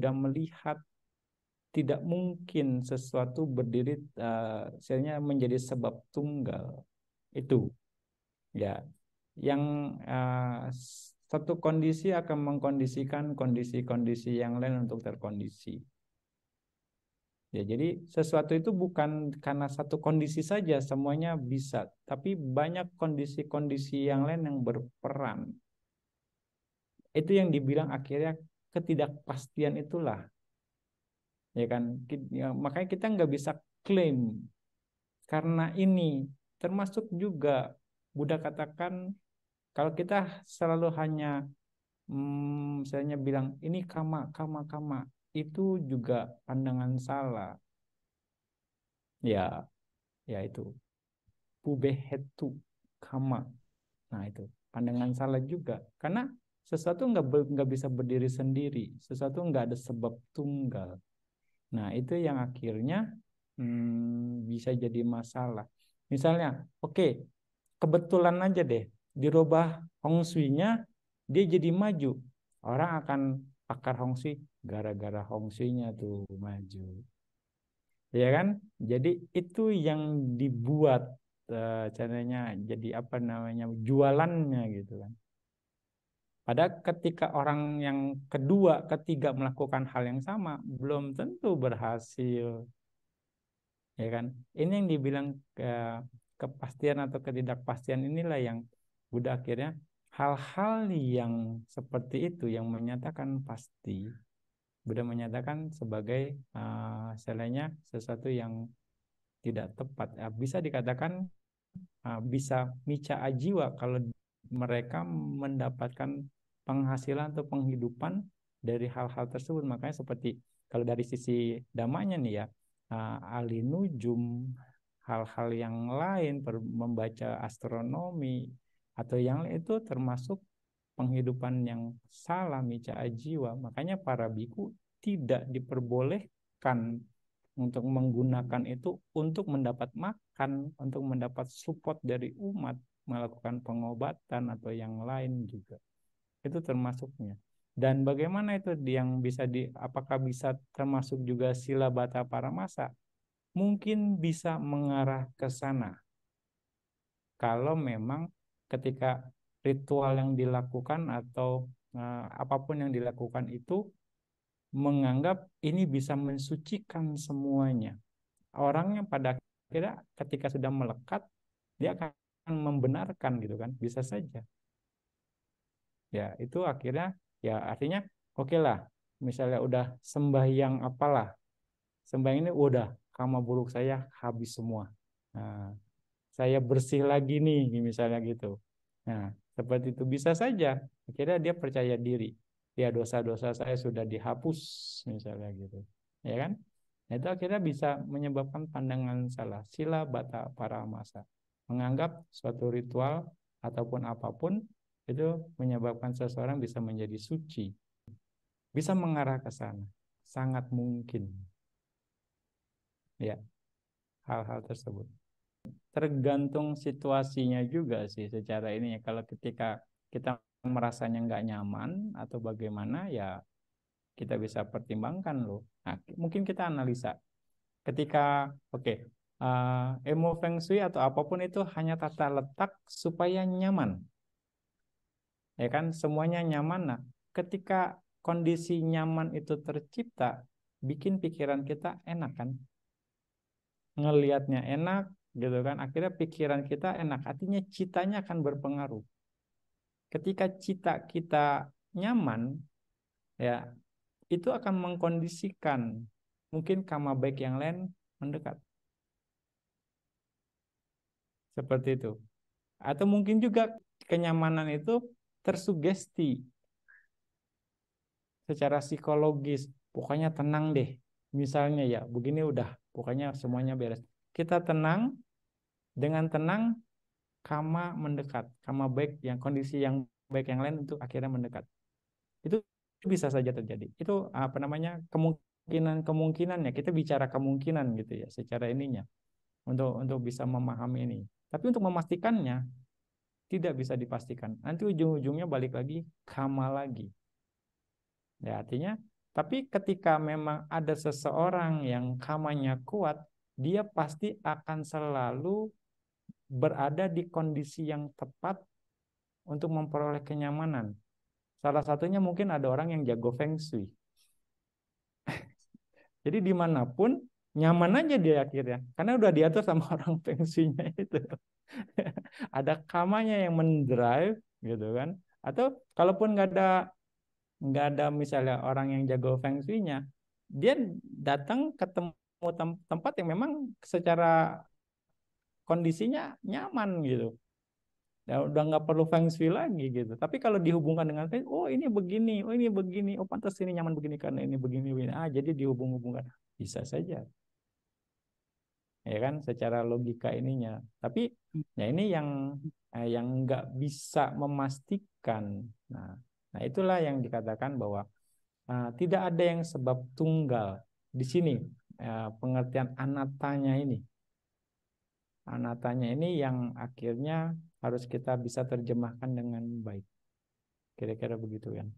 mudah melihat tidak mungkin sesuatu berdiri misalnya menjadi sebab tunggal. Itu ya yang satu kondisi akan mengkondisikan kondisi-kondisi yang lain untuk terkondisi. Ya, jadi sesuatu itu bukan karena satu kondisi saja semuanya bisa, tapi banyak kondisi-kondisi yang lain yang berperan. Itu yang dibilang akhirnya ketidakpastian itulah, ya kan? Ya, makanya kita nggak bisa klaim karena ini, termasuk juga Buddha katakan kalau kita selalu hanya misalnya bilang ini kama, kama, kama, itu juga pandangan salah. Ya, ya itu pubehetu kama. Nah itu pandangan salah juga karena sesuatu nggak bisa berdiri sendiri, sesuatu nggak ada sebab tunggal. Nah itu yang akhirnya bisa jadi masalah. Misalnya, oke, kebetulan aja deh dirubah hong shui-nya dia jadi maju. Orang akan pakar hong shui gara-gara hong shui-nya tuh maju. Ya kan? Jadi itu yang dibuat caranya jadi apa namanya jualannya gitu kan. Padahal ketika orang yang kedua, ketiga melakukan hal yang sama belum tentu berhasil, ya kan? Ini yang dibilang kepastian atau ketidakpastian inilah yang udah akhirnya hal-hal yang seperti itu yang menyatakan pasti, Buddha menyatakan sebagai istilahnya sesuatu yang tidak tepat. Bisa dikatakan bisa mica ajiwa kalau mereka mendapatkan penghasilan atau penghidupan dari hal-hal tersebut. Makanya seperti kalau dari sisi damanya nih ya, alinujum, hal-hal yang lain, membaca astronomi atau yang lain itu termasuk penghidupan yang salah mica ajiwa. Makanya para biku tidak diperbolehkan untuk menggunakan itu untuk mendapat makan, untuk mendapat support dari umat, melakukan pengobatan atau yang lain juga. Itu termasuknya. Dan bagaimana itu yang bisa apakah bisa termasuk juga sila bata paramasa? Mungkin bisa mengarah ke sana. Kalau memang ketika ritual yang dilakukan atau apapun yang dilakukan itu menganggap ini bisa mensucikan semuanya. Orangnya pada akhirnya ketika sudah melekat dia akan membenarkan gitu kan, bisa saja ya itu akhirnya ya artinya oke lah, misalnya udah sembahyang apalah, sembahyang ini udah karma buruk saya habis semua, nah, saya bersih lagi nih misalnya gitu. Nah seperti itu bisa saja akhirnya dia percaya diri, ya dosa-dosa saya sudah dihapus misalnya gitu, ya kan. Nah, itu akhirnya bisa menyebabkan pandangan salah, sila bata paramasa, menganggap suatu ritual ataupun apapun itu menyebabkan seseorang bisa menjadi suci, bisa mengarah ke sana, sangat mungkin ya hal-hal tersebut. Tergantung situasinya juga sih secara ini ya. Kalau ketika kita merasanya nggak nyaman atau bagaimana ya kita bisa pertimbangkan loh. Nah, mungkin kita analisa ketika emo feng shui atau apapun itu hanya tata letak supaya nyaman, ya kan semuanya nyaman. Nah ketika kondisi nyaman itu tercipta bikin pikiran kita enak kan, ngelihatnya enak gitu kan, akhirnya pikiran kita enak, artinya citanya akan berpengaruh. Ketika cita kita nyaman ya itu akan mengkondisikan mungkin karma baik yang lain mendekat, seperti itu. Atau mungkin juga kenyamanan itu tersugesti secara psikologis. Pokoknya tenang deh. Misalnya ya, begini udah, pokoknya semuanya beres. Kita tenang, dengan tenang, karma mendekat. Karma baik, yang kondisi yang baik yang lain untuk akhirnya mendekat. Itu bisa saja terjadi. Itu apa namanya, kemungkinan-kemungkinannya. Kita bicara kemungkinan gitu ya, secara ininya. Untuk bisa memahami ini. Tapi untuk memastikannya, tidak bisa dipastikan. Nanti ujung-ujungnya balik lagi, karma lagi. Ya, artinya Tapi ketika memang ada seseorang yang kamanya kuat, dia pasti akan selalu berada di kondisi yang tepat untuk memperoleh kenyamanan. Salah satunya mungkin ada orang yang jago feng shui. Jadi dimanapun nyaman aja dia akhirnya, karena udah diatur sama orang feng shui-nya itu. Ada kamanya yang mendrive gitu kan. Atau kalaupun nggak ada misalnya orang yang jago feng shui-nya, dia datang ketemu tempat yang memang secara kondisinya nyaman gitu. Ya udah nggak perlu feng shui lagi gitu. Tapi kalau dihubungkan dengan feng, oh ini begini, oh ini begini, oh pantas ini nyaman begini karena ini begini, begini. Jadi dihubung-hubungkan bisa saja, ya kan, secara logika ininya. Tapi ya ini yang nggak bisa memastikan. Nah, nah itulah yang dikatakan bahwa tidak ada yang sebab tunggal di sini. Pengertian anatanya ini, yang akhirnya harus kita bisa terjemahkan dengan baik. Kira-kira begitu kan.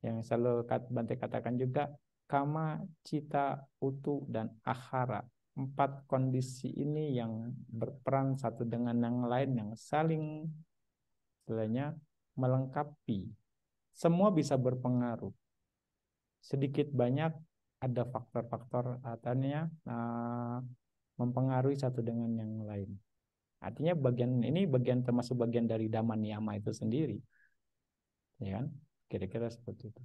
Yang selalu Bante katakan juga, kama, cita, utu, dan ahara. 4 kondisi ini yang berperan satu dengan yang lain, yang saling istilahnya melengkapi. Semua bisa berpengaruh. Sedikit banyak ada faktor-faktor atanya mempengaruhi satu dengan yang lain. Artinya bagian ini termasuk bagian dari dhamma niyama itu sendiri. Ya kan? Kira-kira seperti itu.